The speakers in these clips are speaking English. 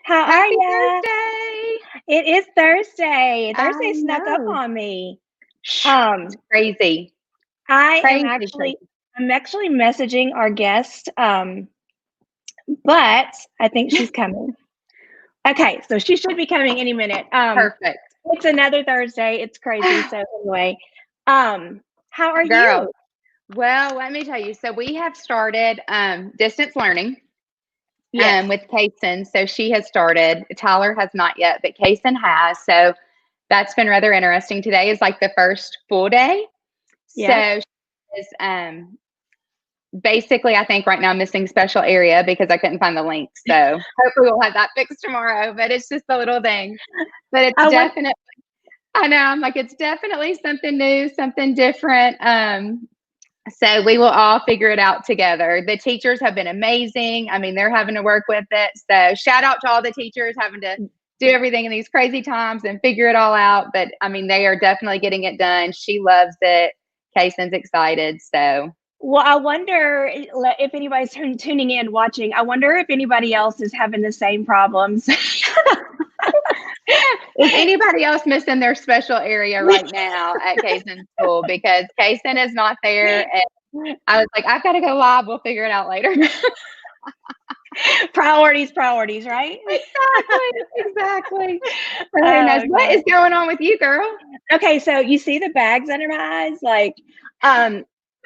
How are Happy ya? Thursday. It is Thursday. I Thursday snuck up know. on me. It's Um, crazy. I am Crazy, actually crazy. I'm actually messaging our guest, but I think she's coming. Okay, so she should be coming any minute. Perfect. It's another Thursday. It's crazy. So anyway, how are Girl. you? Well, let me tell you. So we have started distance learning Yes. with Kaysen. So she has started. Tyler has not yet, but Kaysen has. So that's been rather interesting. Today is like the first full day. Yes. So she is basically, I think right now missing special area because I couldn't find the link. So hopefully we'll have that fixed tomorrow. But it's just the little thing. But it's I want definitely, I know, I'm like, it's definitely something new, something different. So we will all figure it out together. The teachers have been amazing. I mean, they're having to work with it. So shout out to all the teachers having to do everything in these crazy times and figure it all out. But I mean, they are definitely getting it done. She loves it. Kaysen's excited. So well, I wonder if anybody's tuning in, watching. I wonder if anybody else is having the same problems. is anybody else missing their special area right now at Kaysen's school? Because Kaysen is not there. And I was like, I've got to go live. We'll figure it out later. Priorities, right? Exactly. Oh, nice. Oh What god. is going on with you, girl? Okay, so you see the bags under my eyes, like,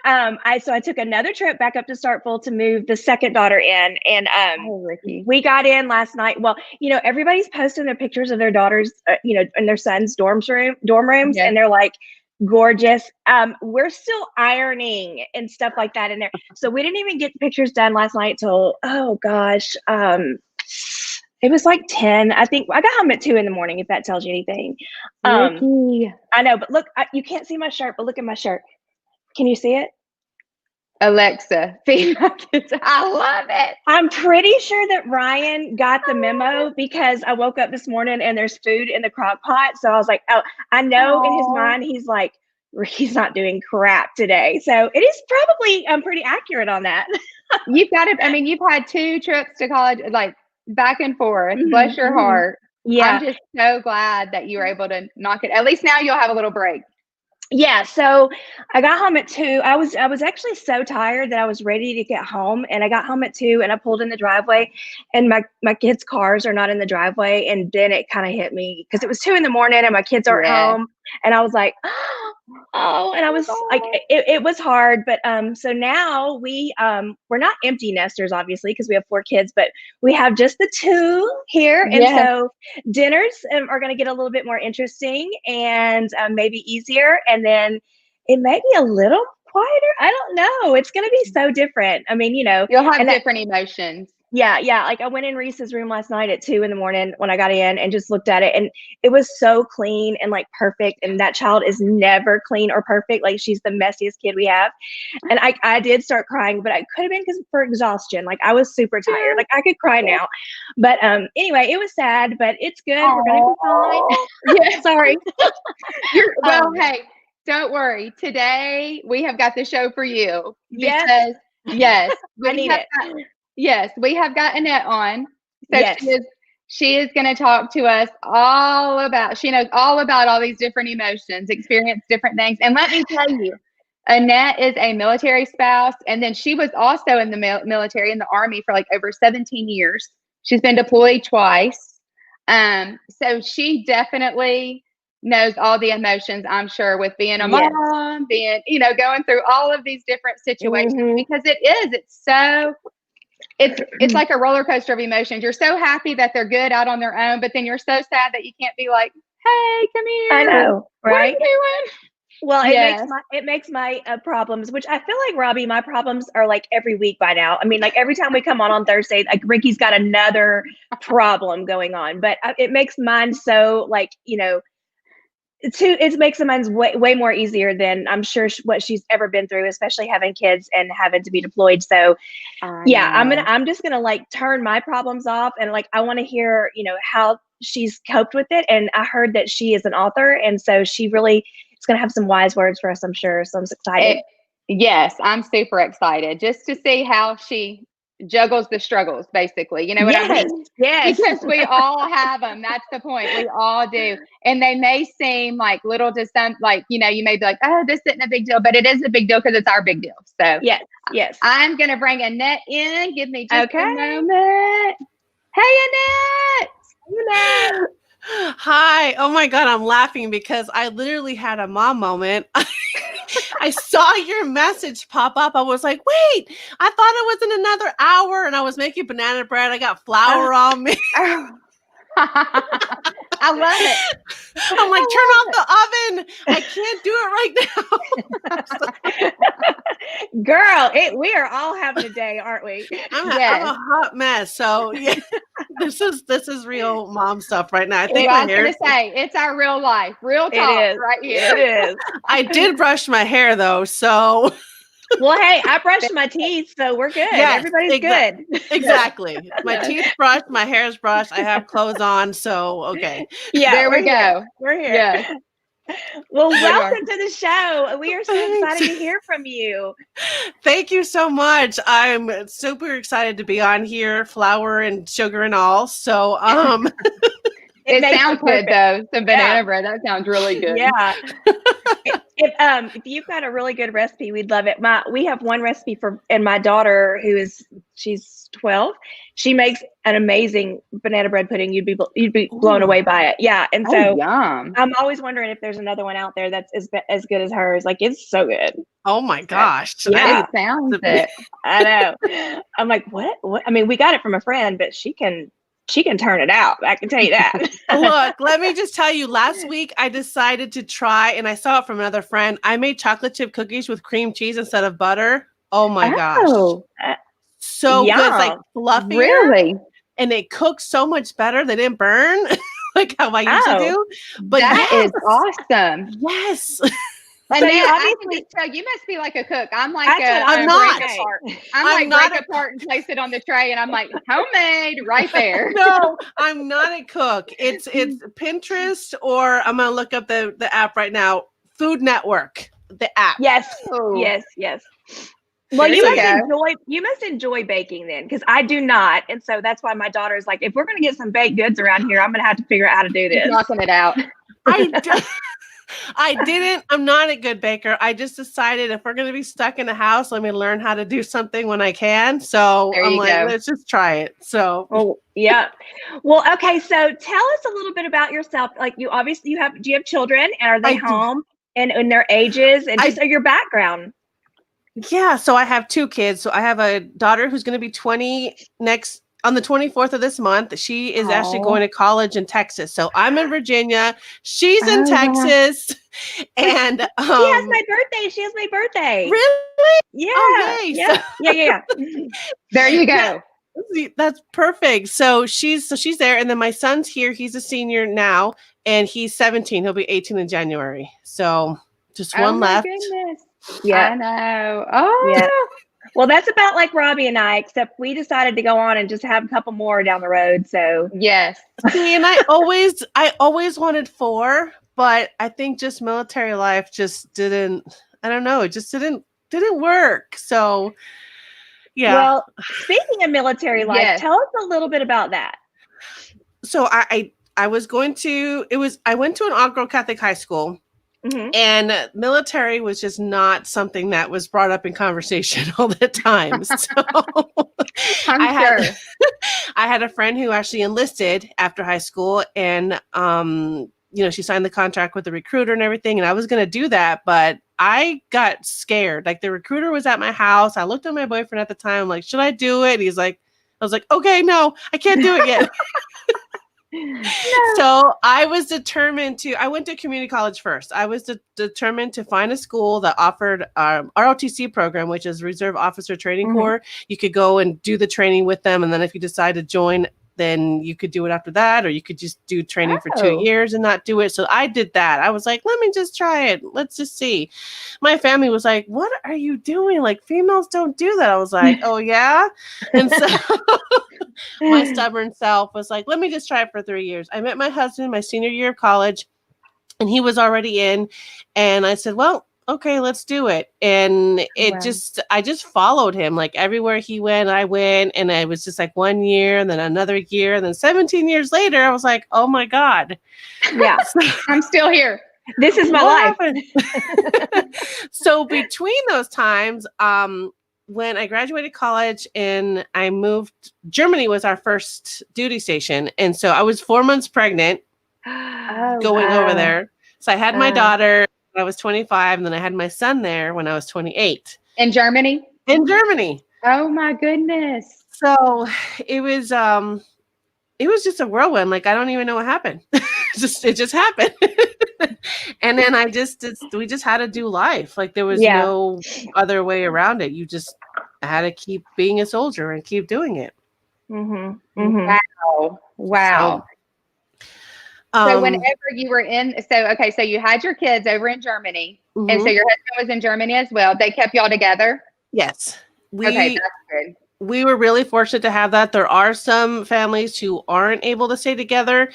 I took another trip back up to Starkville to move the second daughter in, and Oh, Ricci. we got in last night. Well, everybody's posting their pictures of their daughters, in their son's dorm rooms, Yes. and they're like gorgeous. We're still ironing and stuff like that in there, so we didn't even get the pictures done last night till, oh gosh, it was like 10. I think I got home at 2 in the morning, if that tells you anything. Um, Ricci. I know, but look, you can't see my shirt, but look at my shirt. Can you see it? Alexa, feed my kids. I love it. I'm pretty sure that Ryan got the memo because I woke up this morning and there's food in the crock pot. So I was like, oh, I know in his Oh, mind, he's like, he's not doing crap today. So it is probably pretty accurate on that. you've got it. I mean, you've had 2 trips to college, like back and forth. Mhm, Bless your mhm. heart. I'm Yeah. just so glad that you were able to knock it. At least now you'll have a little break. Yeah, so I got home at 2. I was actually so tired that I was ready to get home, and I got home at 2, and I pulled in the driveway, and my kids' cars are not in the driveway, and then it kind of hit me because it was 2 in the morning and my kids aren't Yes. home, and I was like, oh, and I was like, Oh, it was hard, but so now we're not empty nesters obviously because we have 4 kids, but we have just the 2 here, and yes. so dinners are going to get a little bit more interesting and maybe easier, and then it may be a little quieter. I don't know. It's going to be so different. I mean, You'll have and that, different emotions. yeah. Like I went in Reese's room last night at 2 in the morning when I got in and just looked at it, and it was so clean and like perfect. And that child is never clean or perfect. Like she's the messiest kid we have. And I did start crying, but I could have been because for exhaustion. Like I was super tired. Yes. Like I could cry Yes. now. But anyway, it was sad, but it's good. We're gonna be fine. Oh, yes. Sorry. Well, um, hey, don't worry. Today we have got the show for you yes, because yes, I need it. we have got Annette on. So Yes. she is going to talk to us all about, she knows all about all these different emotions, experience different things. And let me tell you, Annette is a military spouse, and then she was also in the military in the Army for like over 17 years. She's been deployed twice. So she definitely knows all the emotions, I'm sure, with being a Yes. mom, being, going through all of these different situations Hmm. because it's like a roller coaster of emotions. You're so happy that they're good out on their own, but then you're so sad that you can't be like, hey, come I here, or know, what are right? you doing? Well, Yes. it makes my problems, which I feel like Robbie, my problems are like every week by now. I mean, like every time we come on Thursday, like Ricky's got another problem going on, but it makes mine so like it makes mine's way more easier than I'm sure what she's ever been through, especially having kids and having to be deployed. So I yeah, know. I'm just gonna like turn my problems off, and like I want to hear how she's coped with it. And I heard that she is an author, and so she really is gonna have some wise words for us, I'm sure. So I'm excited. It, yes, I'm super excited just to see how she juggles the struggles, basically. You know what I mean? Yes. Because we all have them. That's the point. We all do. And they may seem like little to some, like, you may be like, oh, this isn't a big deal, but it is a big deal because it's our big deal. So yes. I'm going to bring Annette in. Give me just Okay. a moment. Hey, Annette. Hello. Hi. Oh my God, I'm laughing because I literally had a mom moment. I saw your message pop up. I was like, wait, I thought it was in another hour, and I was making banana bread. I got flour on me. I love it. I'm like, turn off the oven. I can't do it right now. Girl, we are all having a day, aren't we? I'm a hot mess. So yeah, this is real mom stuff right now. I think I was going to say, it's our real life, real talk right here. It is. I did brush my hair though, so. Well, hey, I brushed my teeth, so we're good. Yes, everybody's good. Exactly. My teeth brushed, my hair's brushed, I have clothes on, so okay. Yeah, there we go. We're here. Yeah. Well, welcome to the show. We are so excited to hear from you. Thank you so much. I'm super excited to be on here, flour and sugar and all. So it sounds good though. Some banana bread. That sounds really good. Yeah. If you've got a really good recipe, we'd love it. We have one recipe and my daughter, she's 12. She makes an amazing banana bread pudding. You'd be blown away by it. Yeah. And so yum. I'm always wondering if there's another one out there that's as good as hers. Like, it's so good. Oh my gosh. Yeah. It sounds it. I know. I'm like, what? I mean, we got it from a friend, but she can turn it out. I can tell you that. Look, let me just tell you, last week I decided to try, and I saw it from another friend. I made chocolate chip cookies with cream cheese instead of butter. Oh my gosh. So good. It's like fluffier. Really? And it cooks so much better. They didn't burn like how I usually do. But that is awesome. Yes. And so obviously, you must be like a cook. I'm like I'm not. I'm like break apart and place it on the tray, and I'm like homemade right there. No, I'm not a cook. It's Pinterest, or I'm gonna look up the app right now. Food Network, the app. Yes. Oh. Yes. Well, you must enjoy baking then, because I do not, and so that's why my daughter's like, if we're gonna get some baked goods around here, I'm gonna have to figure out how to do this. Knocking it out. I didn't. I'm not a good baker. I just decided if we're going to be stuck in the house, let me learn how to do something when I can. So I'm like, let's just try it. So, yeah. Well, okay. So tell us a little bit about yourself. Like, do you have children, and are they home and in their ages, and just your background? Yeah. So I have 2 kids. So I have a daughter who's going to be 20 on the 24th of this month. She is actually going to college in Texas. So I'm in Virginia. She's in Texas. And she has my birthday. Really? Yeah. Oh, yay. Yeah. Yeah. There you go. That's perfect. So she's there. And then my son's here. He's a senior now, and he's 17. He'll be 18 in January. So just one left. Goodness. Yeah. I know. Oh, yeah. Well, that's about like Robbie and I, except we decided to go on and just have a couple more down the road. So yes. See, and I always wanted 4, but I think just military life just didn't. I don't know. It just didn't work. So yeah. Well, speaking of military life, tell us a little bit about that. So I went to an all-girl Catholic high school. Mm-hmm. And military was just not something that was brought up in conversation all the time. So I had a friend who actually enlisted after high school, and she signed the contract with the recruiter and everything. And I was going to do that, but I got scared. Like, the recruiter was at my house. I looked at my boyfriend at the time. I'm like, should I do it? He's like, I was like, okay, no, I can't do it yet. No. So I was determined I went to community college first. I was determined to find a school that offered ROTC program, which is Reserve Officer Training Corps. You could go and do the training with them. And then if you decide to join, then you could do it after that, or you could just do training for 2 years and not do it. So I did that. I was like, let me just try it. Let's just see. My family was like, what are you doing? Like, females don't do that. I was like, oh yeah. And so my stubborn self was like, let me just try it for 3 years. I met my husband my senior year of college, and he was already in. And I said, well, okay, let's do it. And I just followed him. Like everywhere he went, I went. And I was just like 1 year and then another year. And then 17 years later, I was like, oh my God. Yeah. I'm still here. This is my life. So between those times, when I graduated college and I moved, Germany was our first duty station. And so I was 4 months pregnant going over there. So I had my daughter when I was 25, and then I had my son there when I was 28. In Germany? In Germany. Oh my goodness. So it was just a whirlwind. Like, I don't even know what happened. It just happened. And then we just had to do life. Like there was no other way around it. You just had to keep being a soldier and keep doing it. Mm-hmm. Mm-hmm. Wow. So whenever you were so you had your kids over in Germany, and so your husband was in Germany as well. They kept y'all together? Yes. Okay, that's good. We were really fortunate to have that. There are some families who aren't able to stay together.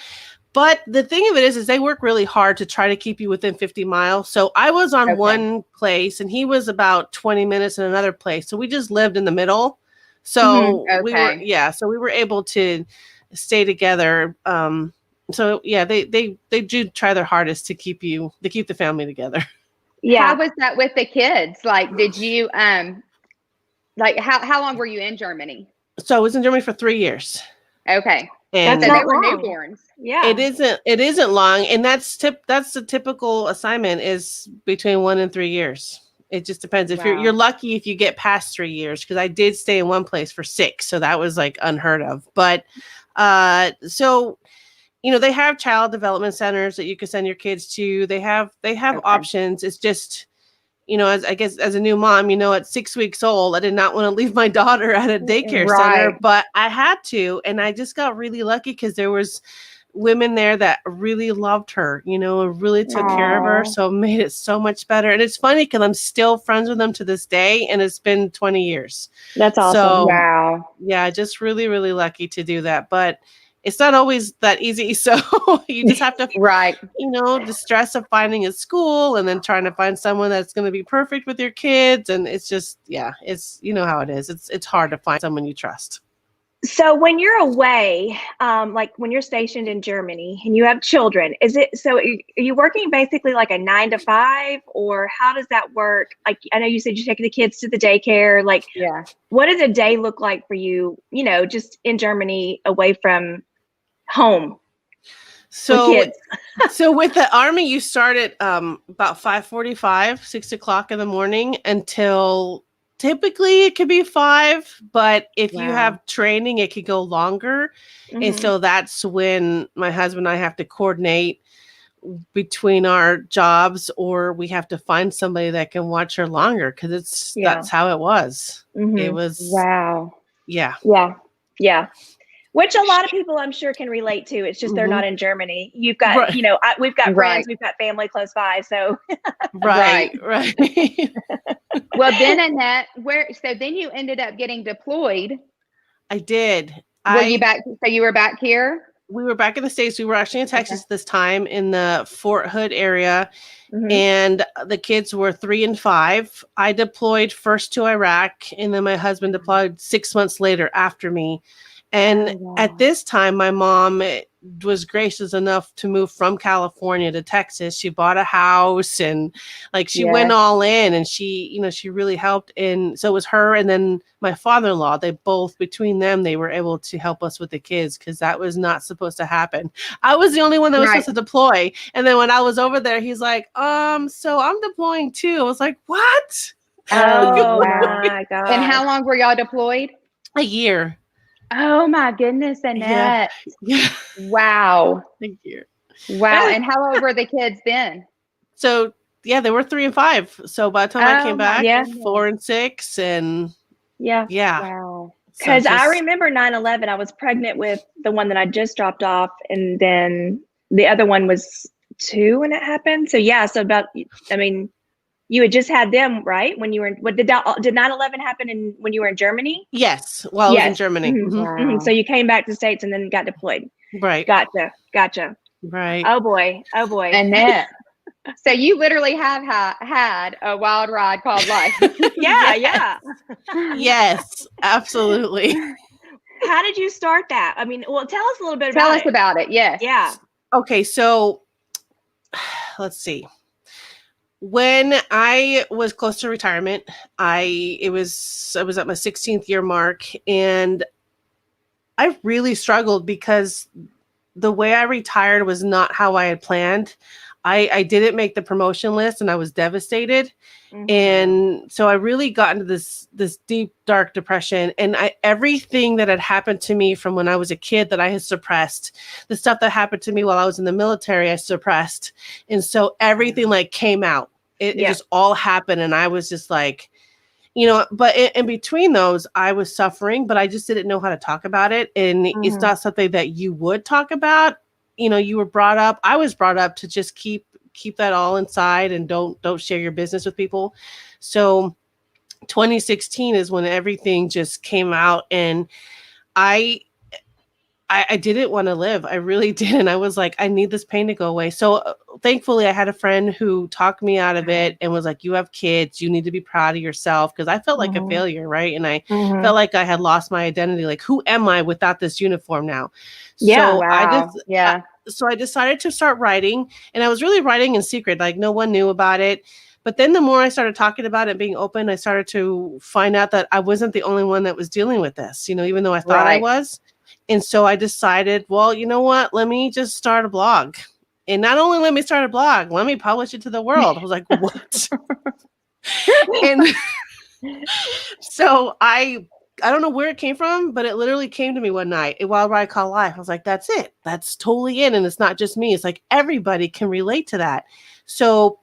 But the thing of it is they work really hard to try to keep you within 50 miles. So I was on one place and he was about 20 minutes in another place. So we just lived in the middle. So we were able to stay together. So yeah, they do try their hardest to keep the family together. Yeah. How was that with the kids? Like, did you, like how long were you in Germany? So I was in Germany for 3 years. Okay. And so they were newborns. Yeah. It isn't long. And that's the typical assignment is between 1 and 3 years. It just depends. If you're lucky if you get past 3 years, because I did stay in one place for 6. So that was like unheard of. But so they have child development centers that you can send your kids to. They have options. It's just, as a new mom, at 6 weeks old, I did not want to leave my daughter at a daycare center, but I had to. And I just got really lucky because there was women there that really loved her, and really took care of her. So it made it so much better. And it's funny because I'm still friends with them to this day. And it's been 20 years. That's awesome. So, wow. Yeah, just really, really lucky to do that. But it's not always that easy. So you just have to, the stress of finding a school and then trying to find someone that's going to be perfect with your kids. And it's just, it's, how it is. It's hard to find someone you trust. So when you're away, like when you're stationed in Germany and you have children, are you working basically like a 9 to 5, or how does that work? Like, I know you said you're taking the kids to the daycare. Like, what does a day look like for you, just in Germany away from home? So with the Army, you start at about 5:45, 6 o'clock in the morning until typically it could be 5, but if you have training, it could go longer. And so that's when my husband and I have to coordinate between our jobs, or we have to find somebody that can watch her longer, because that's how it was. It was yeah. Which a lot of people I'm sure can relate to. It's just they're not in Germany. You've got, we've got friends, we've got family close by. So right. Well, then Annette, then you ended up getting deployed. I did. Were you back? So you were back here? We were back in the States. We were actually in Texas this time, in the Fort Hood area. And the kids were 3 and 5. I deployed first to Iraq, and then my husband deployed 6 months later after me. And at this time, my mom was gracious enough to move from California to Texas. She bought a house, and she went all in, and she really helped. And so it was her. And then my father-in-law, between them, they were able to help us with the kids, because that was not supposed to happen. I was the only one that was supposed to deploy. And then when I was over there, he's like, so I'm deploying too. I was like, what? Oh my God. And how long were y'all deployed? A year. Oh my goodness, Annette. Yeah. Wow. Thank you. Wow. And how old were the kids then? So they were 3 and 5. So by the time I came back, 4 and 6, and Wow. Because I remember 9/11. I was pregnant with the one that I just dropped off, and then the other one was 2 when it happened. So you had just had them, right? When you were, did 9/11 happen when you were in Germany? Yes. Well, I was in Germany. Wow. So you came back to the States and then got deployed. Right. Gotcha. Right. Oh boy. Annette. So you literally have had a wild ride called life. Yeah, Yes. Yes, absolutely. How did you start that? I mean, well, tell us a little bit Tell about us it. about it. Yes. Yeah. Okay, so let's see. When I was close to retirement, I was at my 16th year mark, and I really struggled because the way I retired was not how I had planned. I didn't make the promotion list, and I was devastated. Mhm. And so I really got into this deep, dark depression. And everything that had happened to me from when I was a kid that I had suppressed, the stuff that happened to me while I was in the military, I suppressed. And so everything like came out. It Yeah. just all happened. And I was just like, but in between those, I was suffering, but I just didn't know how to talk about it. And it's Mhm. not something that you would talk about. I was brought up to just keep that all inside and don't share your business with people. So 2016 is when everything just came out, and I didn't want to live. I really didn't. I was like, I need this pain to go away. So thankfully, I had a friend who talked me out of it and was like, you have kids. You need to be proud of yourself. Because I felt like a failure, right? And I felt like I had lost my identity. Like, who am I without this uniform now? Yeah. So Wow. so I decided to start writing. And I was really writing in secret. Like, no one knew about it. But then the more I started talking about it, being open, I started to find out that I wasn't the only one that was dealing with this, even though I thought I Right. was. And so I decided, well, you know what? Let me just start a blog. And not only let me start a blog, let me publish it to the world. I was like, what? And so I don't know where it came from, but it literally came to me one night. A wild ride called life. I was like, that's it. That's totally it. And it's not just me. It's like everybody can relate to that. So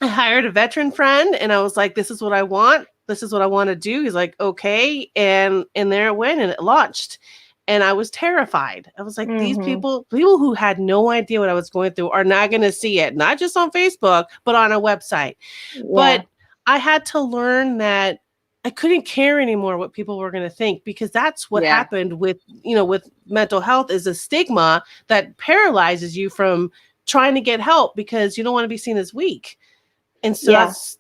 I hired a veteran friend, and I was like, this is what I want. This is what I want to do. He's like, okay. And there it went, and it launched. And I was terrified. I was like, these people who had no idea what I was going through are not going to see it, not just on Facebook, but on a website. Yeah. But I had to learn that I couldn't care anymore what people were going to think, because that's what happened with mental health, is a stigma that paralyzes you from trying to get help because you don't want to be seen as weak. And so that's,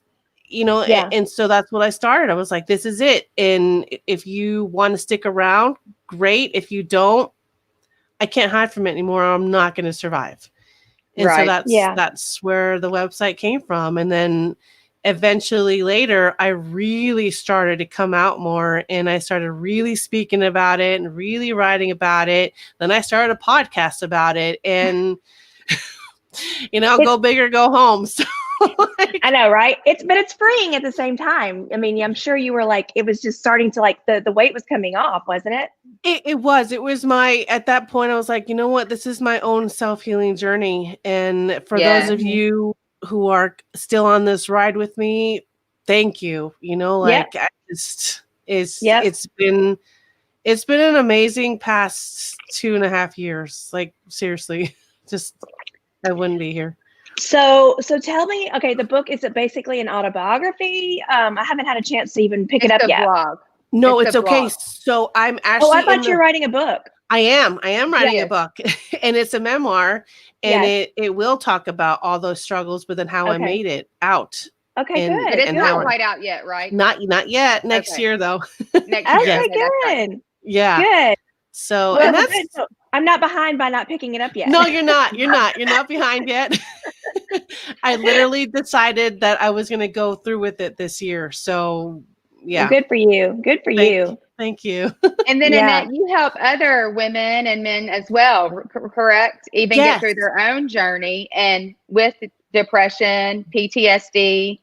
and so that's what I started. I was like, this is it. And if you want to stick around, great. If you don't, I can't hide from it anymore. I'm not going to survive. And so that's where the website came from. And then eventually later, I really started to come out more, and I started really speaking about it and really writing about it. Then I started a podcast about it, and go big or go home. So I know, right? It's freeing at the same time. I mean, I'm sure you were like, it was just starting to like the weight was coming off, wasn't it? It was at that point, I was like, you know what? This is my own self-healing journey. And for those of you who are still on this ride with me, thank you. I just, it's been an amazing past 2.5 years. Like, seriously, just, I wouldn't be here. So tell me, okay, the book, is it basically an autobiography? I haven't had a chance to even pick it up yet. Blog. No, it's okay. So I'm actually. Oh, I thought you were writing a book. I am writing a book, and it's a memoir, and it will talk about all those struggles, but then how I made it out. Okay, good. But it's not quite out yet, right? Not yet. Next year, though. Next year. Okay, good. Yeah. Good. So, well, and that's. So I'm not behind by not picking it up yet. No, you're not. You're not behind yet. I literally decided that I was going to go through with it this year. So, yeah. Well, good for you. Good for you. Thank you. And then Annette, you help other women and men as well, correct? Even get through their own journey and with depression, PTSD.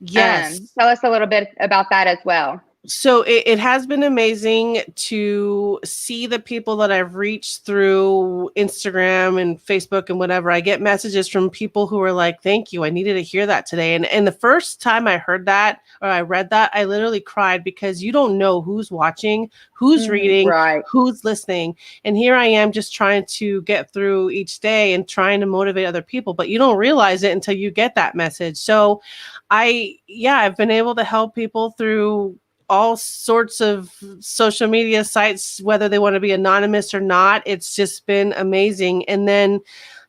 Yes. Tell us a little bit about that as well. So it has been amazing to see the people that I've reached through Instagram and Facebook and whatever. I get messages from people who are like, thank you. I needed to hear that today. And the first time I heard that, or I read that, I literally cried, because you don't know who's watching, who's reading, who's listening. And here I am just trying to get through each day and trying to motivate other people, but you don't realize it until you get that message. So I've been able to help people through all sorts of social media sites, whether they want to be anonymous or not. It's just been amazing. And then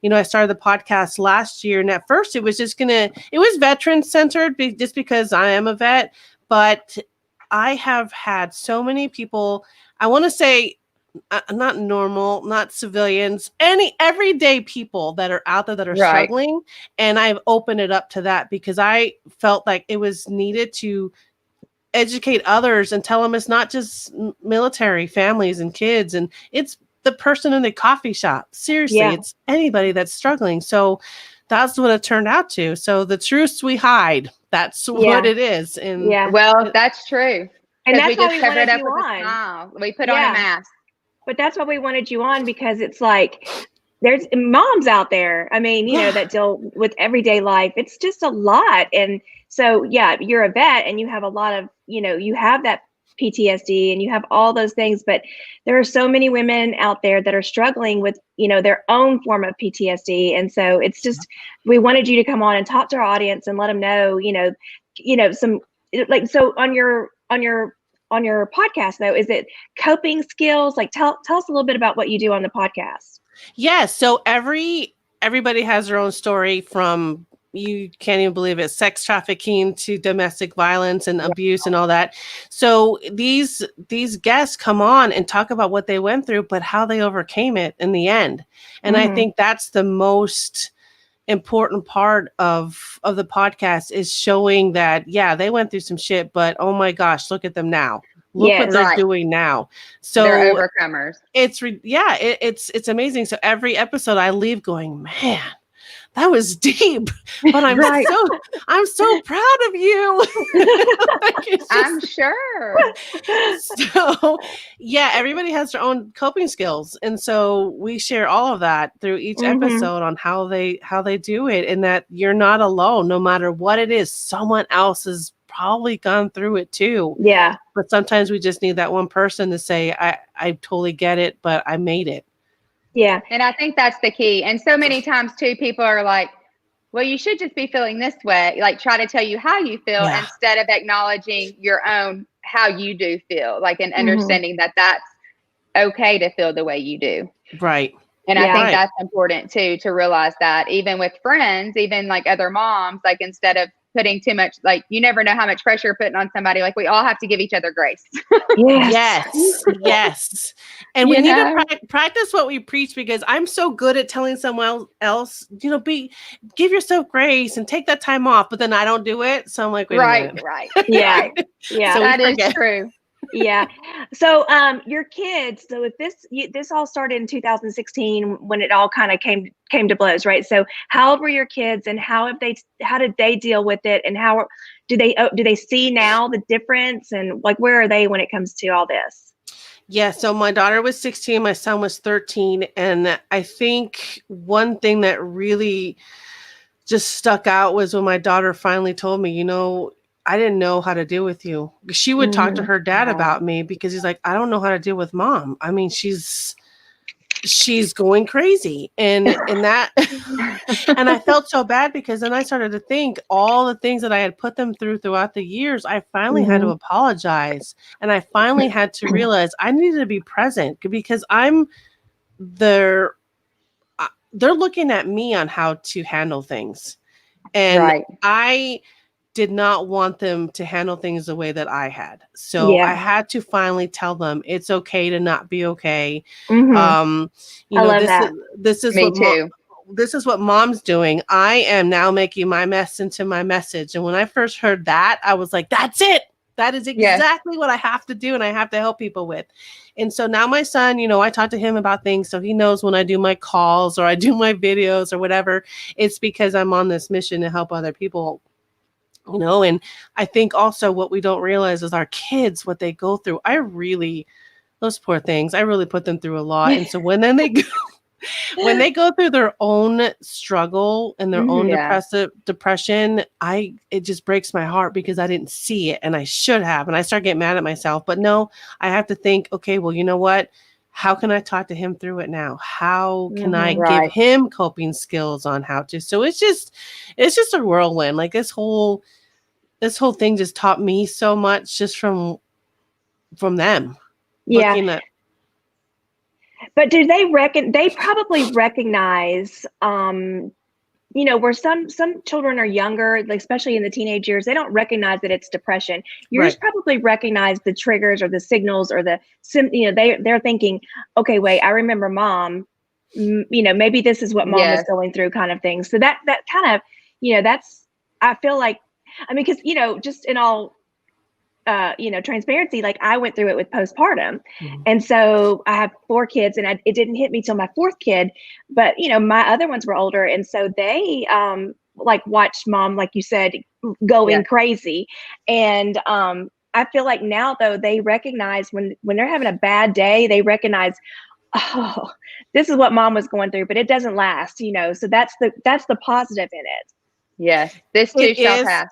I started the podcast last year, and at first it was it was veteran centered just because I am a vet, but I have had so many people, I want to say, not normal, not civilians, any everyday people that are out there that are struggling. And I've opened it up to that because I felt like it was needed to educate others and tell them it's not just military families and kids, and it's the person in the coffee shop. Seriously, it's anybody that's struggling. So that's what it turned out to. So the truths we hide, that's what it is. And well, that's true. And that's why we cover it wanted up you with on. a smile. We put on a mask. But that's why we wanted you on, because it's like there's moms out there. I mean, you know, that deal with everyday life. It's just a lot. And so, you're a vet and you have a lot of, you have that PTSD and you have all those things, but there are so many women out there that are struggling with, their own form of PTSD. And so it's just, we wanted you to come on and talk to our audience and let them know, some, like, so on your podcast though, is it coping skills? Like tell us a little bit about what you do on the podcast. Yes. So everybody has their own story, from, you can't even believe it, sex trafficking to domestic violence and abuse and all that. So these guests come on and talk about what they went through, but how they overcame it in the end. And I think that's the most important part of the podcast, is showing that, they went through some shit, but oh my gosh, look at them now. Look what they're doing now. So they're overcomers. It's amazing. So every episode I leave going, man, that was deep, but I'm so proud of you. I'm sure. So everybody has their own coping skills. And so we share all of that through each episode on how they do it, and that you're not alone. No matter what it is, someone else has probably gone through it too. Yeah. But sometimes we just need that one person to say, I totally get it, but I made it. Yeah. And I think that's the key. And so many times too, people are like, well, you should just be feeling this way. Like, try to tell you how you feel instead of acknowledging your own, how you do feel, like, and understanding that that's okay to feel the way you do. Right. And I think that's important too, to realize that even with friends, even like other moms, like, instead of putting too much, like, you never know how much pressure you're putting on somebody. Like, we all have to give each other grace. Yes. And we need to practice what we preach, because I'm so good at telling someone else, give yourself grace and take that time off, but then I don't do it. So I'm like, wait a minute. Right. Yeah. So that is true. Yeah. So your kids, so if this all started in 2016 when it all kind of came to blows, right? So how old were your kids, and how did they deal with it, and how do they see now the difference, and like, where are they when it comes to all this? Yeah, so my daughter was 16, my son was 13, and I think one thing that really just stuck out was when my daughter finally told me, I didn't know how to deal with you. She would talk to her dad about me, because he's like, I don't know how to deal with mom. I mean, she's going crazy. And that, and I felt so bad, because then I started to think all the things that I had put them throughout the years. I finally had to apologize. And I finally had to realize I needed to be present, because they're looking at me on how to handle things. And I did not want them to handle things the way that I had. So I had to finally tell them it's okay to not be okay. I love that. This is what mom's doing. I am now making my mess into my message. And when I first heard that, I was like, that's it. That is exactly what I have to do, and I have to help people with. And so now my son, I talk to him about things, so he knows when I do my calls or I do my videos or whatever, it's because I'm on this mission to help other people. And I think also what we don't realize is our kids, what they go through. Those poor things, I really put them through a lot. And so when they go through their own struggle and their own depression, it just breaks my heart, because I didn't see it, and I should have. And I start getting mad at myself. But no, I have to think, okay, well, you know what? How can I talk to him through it now? How can I give him coping skills on how to? So it's just a whirlwind. Like, this whole thing just taught me so much, just from them. Yeah. But do they probably recognize, where some children are younger, like especially in the teenage years, they don't recognize that it's depression. Yours probably recognize the triggers or the signals or they're thinking, okay, wait, I remember mom, maybe this is what mom was going through, kind of thing. So that kind of, that's, I feel like, I mean, because, just in all, transparency, like I went through it with postpartum. And so I have 4 kids and it didn't hit me till my 4th kid, but my other ones were older. And so they, like watched mom, like you said, going crazy. And, I feel like now though, they recognize when they're having a bad day, they recognize, oh, this is what mom was going through, but it doesn't last, so that's the positive in it. Yes. This too shall pass.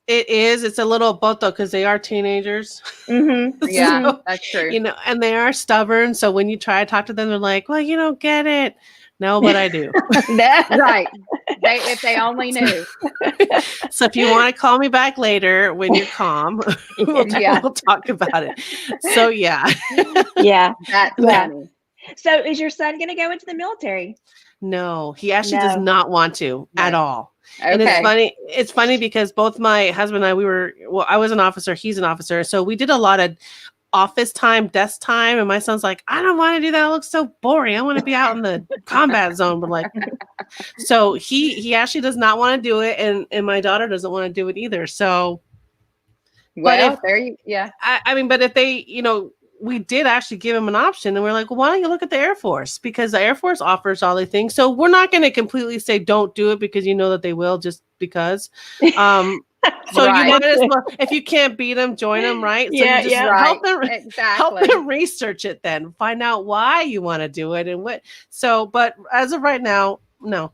It is. It's a little both though, because they are teenagers. Yeah, So, that's true. And they are stubborn. So when you try to talk to them, they're like, well, you don't get it. No, but I do. That's right. If they only knew. So if you want to call me back later when you're calm, we'll talk about it. So yeah. That's funny. So is your son going to go into the military? No, he actually does not want to at all. Okay. And it's funny because both my husband and I, I was an officer, he's an officer. So we did a lot of office time, desk time. And my son's like, I don't want to do that. It looks so boring. I want to be out in the combat zone. But like, so he actually does not want to do it. And my daughter doesn't want to do it either. So, well, I mean, but if they, we did actually give him an option and we're like, well, why don't you look at the Air Force? Because the Air Force offers all these things. So we're not going to completely say don't do it because that they will just because. So you might as well, if you can't beat them, join them, right? So you just help them research it then. Find out why you want to do it and what. So, but as of right now, no.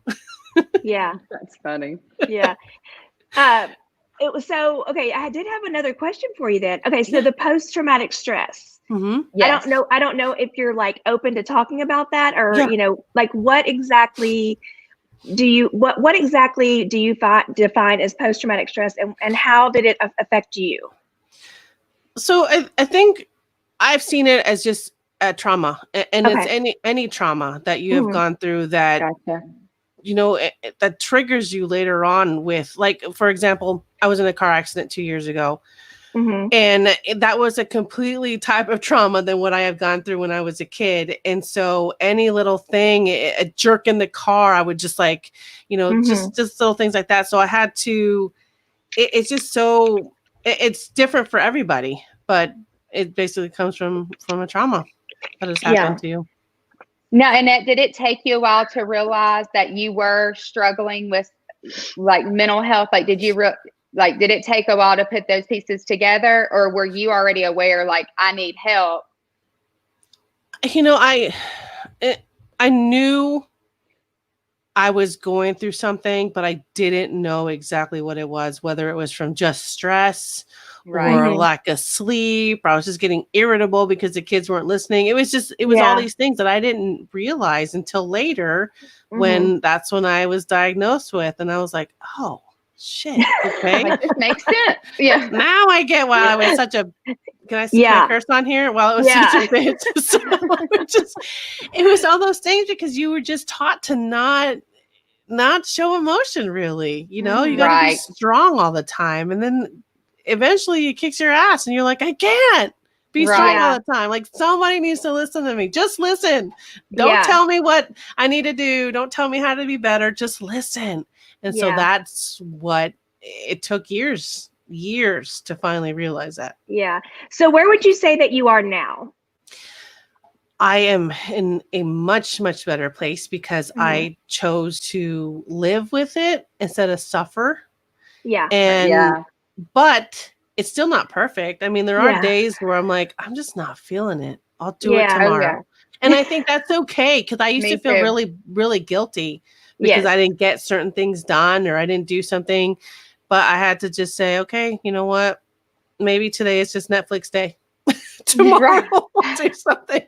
Yeah. That's funny. Yeah. It was okay. I did have another question for you then. Okay. So the post-traumatic stress. Yes. I don't know if you're like open to talking about that or, like what exactly do you define as post-traumatic stress and how did it affect you? So I think I've seen it as just a trauma and it's any trauma that you have gone through that, that triggers you later on with, like, for example, I was in a car accident 2 years ago. And that was a completely type of trauma than what I have gone through when I was a kid. And so any little thing, a jerk in the car, I would just like, just little things like that. So I had to, it's just so, it's different for everybody, but it basically comes from a trauma that has happened to you. Now, Annette, did it take you a while to realize that you were struggling with like mental health? Like, did it take a while to put those pieces together or were you already aware, like, I need help? I knew I was going through something, but I didn't know exactly what it was, whether it was from just stress or lack of sleep, or I was just getting irritable because the kids weren't listening. It was all these things that I didn't realize until later when that's when I was diagnosed with. And I was like, oh, shit. Okay. This makes sense. Yeah. Now I get why I was such a, can I curse on here? Well, it was such a bitch. So it was all those things because you were just taught to not show emotion really. You got to be strong all the time. And then eventually it kicks your ass and you're like, I can't be strong all the time. Like somebody needs to listen to me. Just listen. Don't tell me what I need to do. Don't tell me how to be better. Just listen. And so that's what it took years to finally realize that. Yeah. So where would you say that you are now? I am in a much, much better place because I chose to live with it instead of suffer. Yeah. But it's still not perfect. I mean, there are days where I'm like, I'm just not feeling it. I'll do it tomorrow. And I think that's okay because I used to feel really, really guilty because I didn't get certain things done or I didn't do something. But I had to just say, okay, you know what? Maybe today is just Netflix day. Tomorrow I'll do something.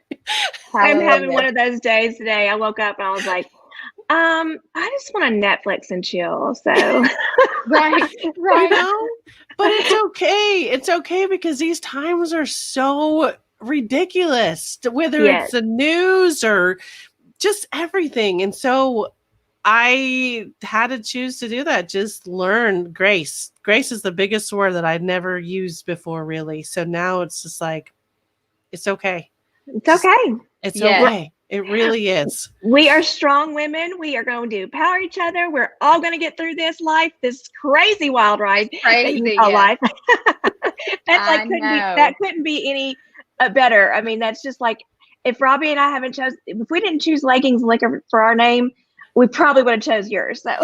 I'm having one of those days today. I woke up and I was like, I just want to Netflix and chill. So right. But it's okay. It's okay because these times are so ridiculous, whether it's the news or just everything. And so I had to choose to do that. Just learn grace. Grace is the biggest word that I'd never used before, really. So now it's just like, it's okay. It's okay. It's okay. It really is. We are strong women. We are going to empower each other. We're all going to get through this life, this crazy wild ride that you call life. That couldn't be any better. I mean, that's just like, if Robbie and I if we didn't choose leggings and liquor for our name, we probably would have chose yours. So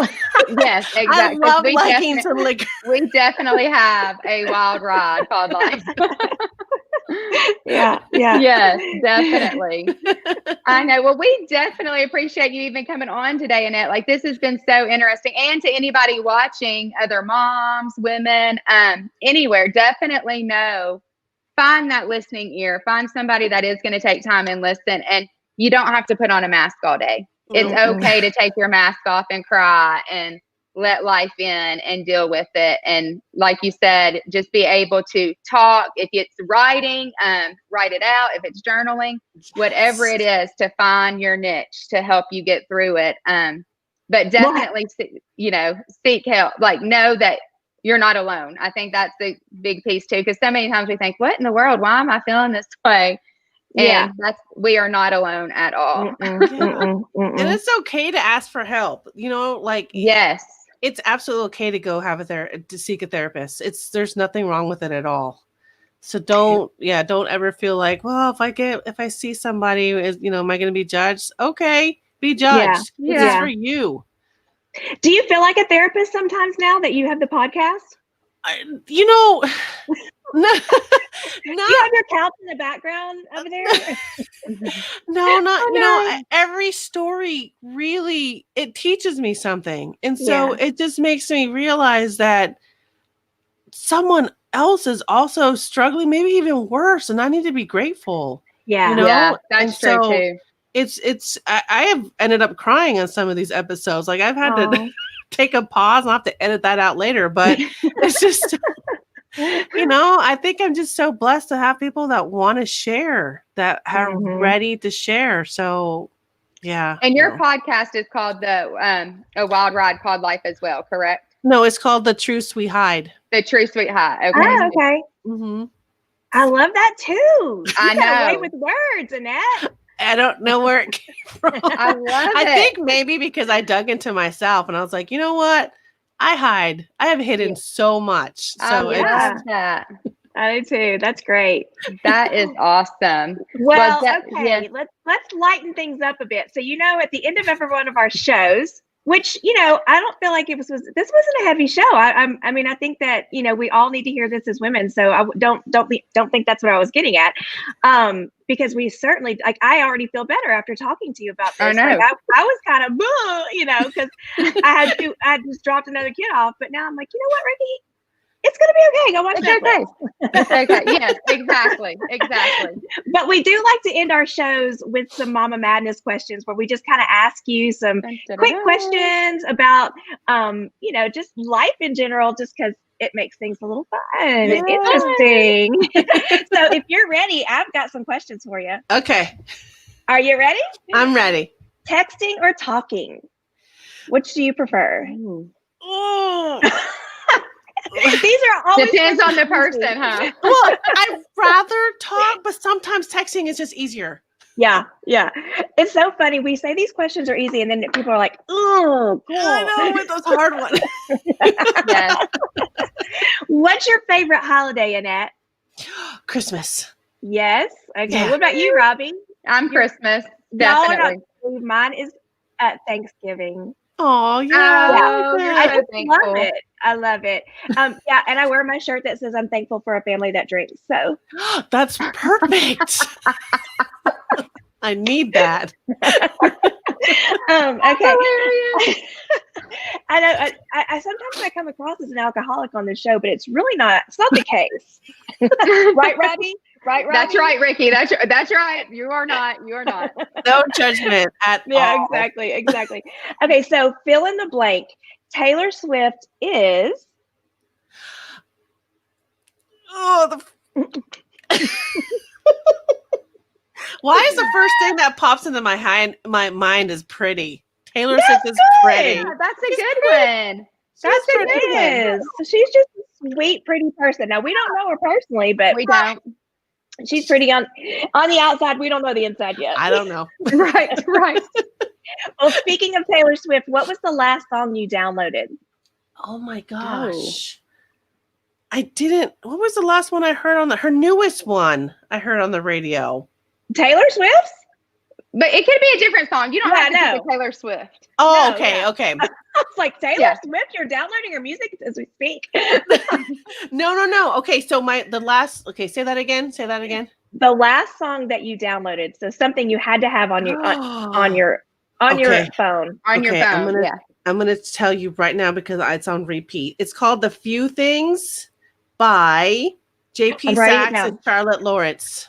yes, exactly. I love leggings and liquor. We definitely have a wild ride called life. Yeah. Yes, definitely. I know. Well, we definitely appreciate you even coming on today, Annette. Like, this has been so interesting. And to anybody watching, other moms, women, anywhere, definitely find that listening ear. Find somebody that is going to take time and listen. And you don't have to put on a mask all day. It's okay to take your mask off and cry and let life in and deal with it. And like you said, just be able to talk. If it's writing, write it out. If it's journaling, whatever it is, to find your niche to help you get through it. But definitely, seek help. Like, know that you're not alone. I think that's the big piece too, because so many times we think, what in the world? Why am I feeling this way? And we are not alone at all. And it's okay to ask for help. Yes, it's absolutely okay to go to seek a therapist. There's nothing wrong with it at all. So don't ever feel like, well, if I see somebody, am I going to be judged? Okay, be judged. Yeah. This is for you. Do you feel like a therapist sometimes now that you have the podcast? No. Do you have your couch in the background over there? No, every story really, it teaches me something. And so it just makes me realize that someone else is also struggling, maybe even worse, and I need to be grateful. Yeah. Yeah, that's true too. I have ended up crying on some of these episodes. Like, I've had to take a pause. I'll have to edit that out later, but it's just I think I'm just so blessed to have people that want to share, that are ready to share. So, yeah. And your podcast is called A Wild Ride Called Life as well, correct? No, it's called The Truths We Hide. The Truths We Hide. Okay. Oh, okay. Mm-hmm. I love that too. I know. Got away with words, Annette. I don't know where it came from. I love it. I think maybe because I dug into myself and I was like, you know what? I have hidden so much. So I love that. I do too. That's great. That is awesome. Well, okay. Let's lighten things up a bit. So, at the end of every one of our shows, which, I don't feel like this wasn't a heavy show. I mean, I think that, we all need to hear this as women. So I don't think that's what I was getting at. Because we certainly, like, I already feel better after talking to you about this. I know. Like, I was kind of boo, because I had just dropped another kid off, but now I'm like, you know what, Ricci? It's going to be okay. Go watch Netflix. It's okay. Yes, exactly. But we do like to end our shows with some Mama Madness questions where we just kind of ask you some quick questions about, just life in general, just because it makes things a little fun and interesting. So if you're ready, I've got some questions for you. Okay. Are you ready? I'm ready. Texting or talking? Which do you prefer? Oh. These are always depends on the person, huh? Well, I'd rather talk, but sometimes texting is just easier. Yeah. It's so funny. We say these questions are easy, and then people are like, "Oh, cool." I know, with those hard ones. Yes. What's your favorite holiday, Annette? Christmas. Yes. Okay. Yeah. What about you, Robbie? I'm Christmas. Definitely. No, mine is Thanksgiving. Oh, yeah. I just love it. I love it. And I wear my shirt that says I'm thankful for a family that drinks. So that's perfect. I need that. Okay. I know. I sometimes I come across as an alcoholic on this show, but it's really not. It's not the case. Right, Robbie? Right, Robbie? That's right, Ricci. That's right. You are not. No judgment at all. Yeah, exactly. Okay, so fill in the blank. Taylor Swift is. Why is the first thing that pops into my mind is pretty? Taylor Swift is pretty. Yeah, that's a good one. That's a good one. So she's just a sweet, pretty person. Now we don't know her personally, but We don't. she's pretty on the outside. We don't know the inside yet. I don't know. Right. Well, speaking of Taylor Swift, what was the last song you downloaded? Oh my gosh. I didn't. What was the last one I heard on her newest one I heard on the radio? Taylor Swift's? But it could be a different song. You don't have to know. pick a Taylor Swift. Oh, No, okay, yeah. okay. I was like, Taylor Swift, you're downloading her music as we speak. No. Okay, so say that again. The last song that you downloaded, so something you had to have on your on your phone. On your phone. I'm gonna tell you right now because it's on repeat. It's called "The Few Things" by JP Sachs and Charlotte Lawrence.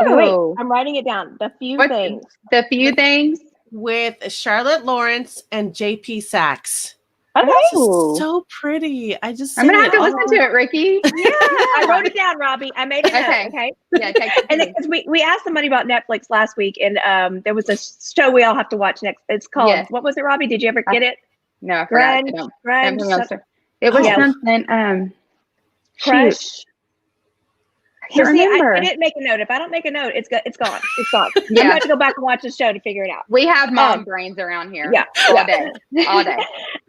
Oh, wait, I'm writing it down. The Few Things. The Few Things with Charlotte Lawrence and JP Sachs. Okay. So pretty. I'm gonna have to listen to it, Ricci. Yeah, I wrote it down, Robbie. I made it okay. Yeah, and because we asked somebody about Netflix last week, and there was a show we all have to watch next. It's called what was it, Robbie? Did you ever get it? No, I forgot. It was something. Crush. I remember. I didn't make a note. If I don't make a note, it's gone. It's gone. Yeah. I'm going to go back and watch the show to figure it out. We have mom brains around here. Yeah. All day.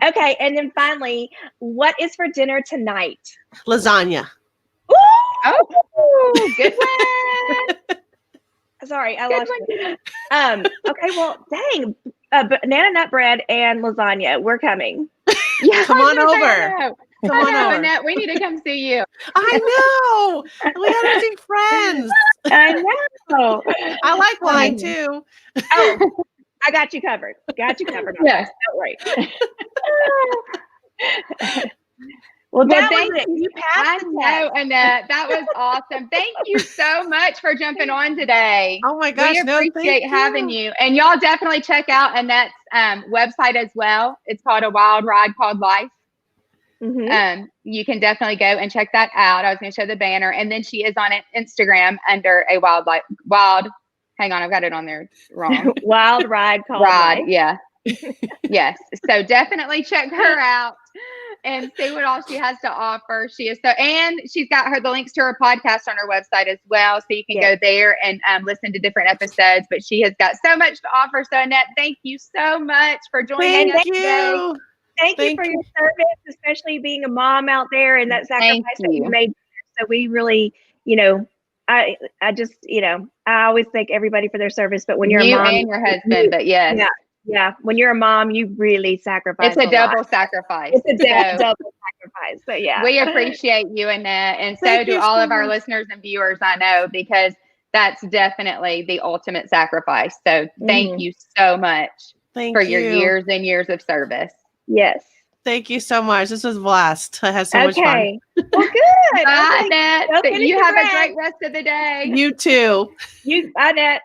Okay. And then finally, what is for dinner tonight? Lasagna. Ooh! Oh, good one. Sorry, I lost you. Okay, well, dang. Banana nut bread and lasagna. We're coming. Yeah, come on over. Come on over. Annette, we need to come see you. I know. We gotta be friends. I know. I like wine too. Oh, I got you covered. Yes. Don't worry. Well, that was it. You passed the test. Annette, that was awesome. Thank you so much for jumping on today. Oh my gosh, we appreciate having you. And y'all definitely check out Annette's website as well. It's called A Wild Ride Called Life. Mm-hmm. You can definitely go and check that out. I was going to show the banner, and then she is on Instagram under a wild. Hang on, I've got it on there wrong. Wild Ride Called Life. Yeah. Yes. So definitely check her out and see what all she has to offer. And she's got the links to her podcast on her website as well, so you can go there and listen to different episodes. But she has got so much to offer. So Annette, thank you so much for joining us today. Thank you for your service, especially being a mom out there and that sacrifice that you made. So we really, I just, I always thank everybody for their service, but when you're a mom, and your husband, but yes. Yeah. When you're a mom, you really sacrifice. It's a double sacrifice. It's a double sacrifice. So yeah. We appreciate you, Annette, and so do all of our listeners and viewers, I know, because that's definitely the ultimate sacrifice. So thank you so much for your years and years of service. Yes. Thank you so much. This was a blast. I had so much fun. Well, good. Bye, Annette. You have a great rest of the day. You too. Bye, Annette.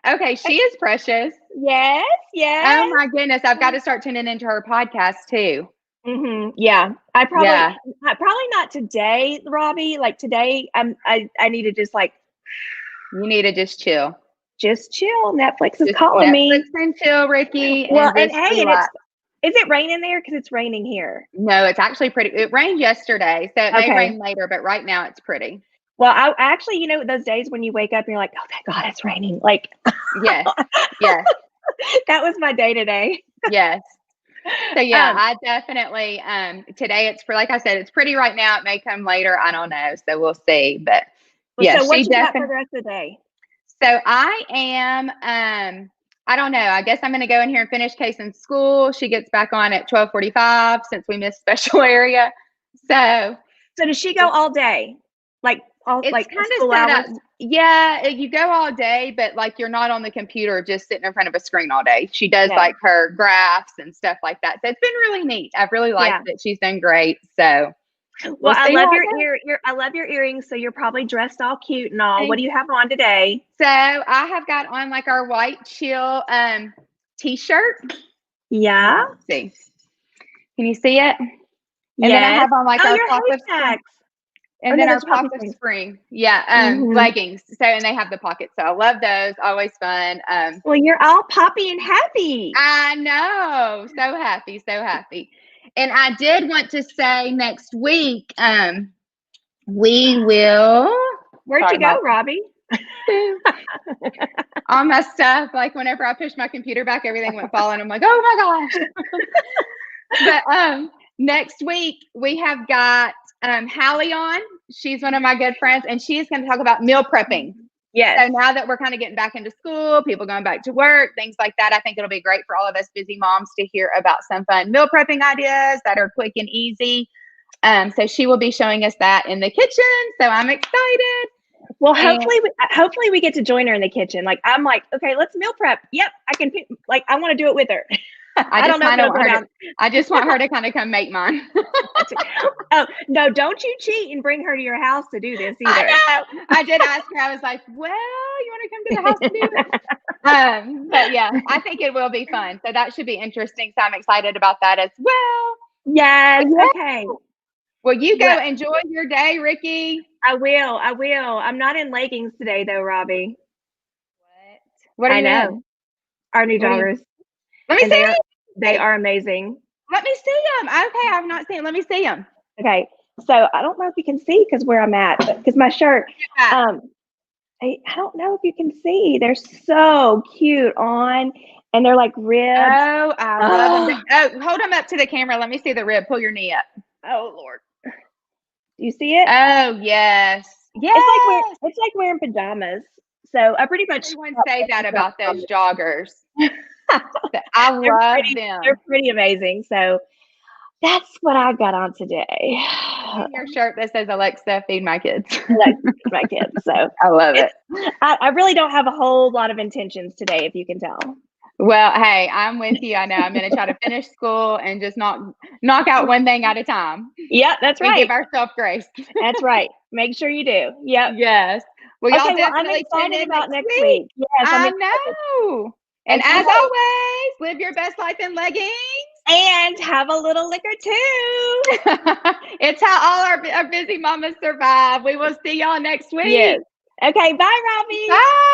Okay, she is precious. Yes. Oh my goodness, I've got to start tuning into her podcast too. Mm-hmm. Yeah, I probably not today, Robbie. Like today, I need to just you need to just chill. Just chill. Netflix is calling me. Netflix and chill, Ricci. Well, and hey, is it raining there? Because it's raining here. No, it's actually pretty. It rained yesterday, so it may rain later, but right now it's pretty. Well, I actually, those days when you wake up and you're like, oh, thank God it's raining. Like, yes. That was my day today. Yes. So yeah, I definitely, today like I said, it's pretty right now. It may come later. I don't know. So we'll see, but yeah. So what you got for the rest of the day? So I am, I don't know. I guess I'm going to go in here and finish Case in school. She gets back on at 12:45 since we missed special area. So does she go all day? It's kind of set up. Yeah, you go all day, but you're not on the computer just sitting in front of a screen all day. She does her graphs and stuff like that. So it's been really neat. I've really liked it. She's done great. So well, I love I love your earrings. So you're probably dressed all cute and all. What do you have on today? So I have got on our white chill t-shirt. Yeah. Let's see. Can you see it? And then I have on our your pop-up hashtags. And Oh, then no, our that's pocket Papa springs. Spring. Yeah. Mhm. Leggings. So, and they have the pockets. So I love those. Always fun. Well, you're all poppy and happy. I know. So happy. So happy. And I did want to say next week, we will. Where'd Sorry, you go, Robbie? all my stuff, like whenever I pushed my computer back, everything went falling. I'm like, oh my gosh. But next week we have got Hallie on. She's one of my good friends, and she is going to talk about meal prepping. Yes. So now that we're kind of getting back into school, people going back to work, things like that, I think it'll be great for all of us busy moms to hear about some fun meal prepping ideas that are quick and easy. So she will be showing us that in the kitchen. So I'm excited. Well, hopefully we get to join her in the kitchen. Like, I'm like, okay, let's meal prep. Yep, I can. Like, I want to do it with her. I don't know. I just want her to kind of come make mine. Oh no! Don't you cheat and bring her to your house to do this either. I did ask her. I was like, "Well, you want to come to the house to do it?" But yeah, I think it will be fun. So that should be interesting. So I'm excited about that as well. Yes. Okay. Well, you go enjoy your day, Ricci. I will. I'm not in leggings today, though, Robbie. What are you know. in? Our new joggers. Let me see. They are amazing. Let me see them. Okay, I've not seen. Let me see them. Okay, so I don't know if you can see because where I'm at, because my shirt. I don't know if you can see. They're so cute on, and they're like ribs. Oh, I love them. Oh, hold them up to the camera. Let me see the rib. Pull your knee up. Oh Lord, do you see it? Oh yes, yes. It's like wearing pajamas. So I pretty much everyone say that about those joggers. I love them. They're pretty amazing. So that's what I got on today. Your shirt that says Alexa, feed my kids. Alexa, feed my kids. So I love it. I really don't have a whole lot of intentions today, if you can tell. Well, hey, I'm with you. I know I'm going to try to finish school and just knock out one thing at a time. Yeah, that's right. Give ourselves grace. That's right. Make sure you do. Yep. Yes. Well, y'all I'm definitely excited about next week. Yes, I know. And as always, live your best life in leggings. And have a little liquor too. It's how all our busy mamas survive. We will see y'all next week. Yes. Okay. Bye, Robbie. Bye.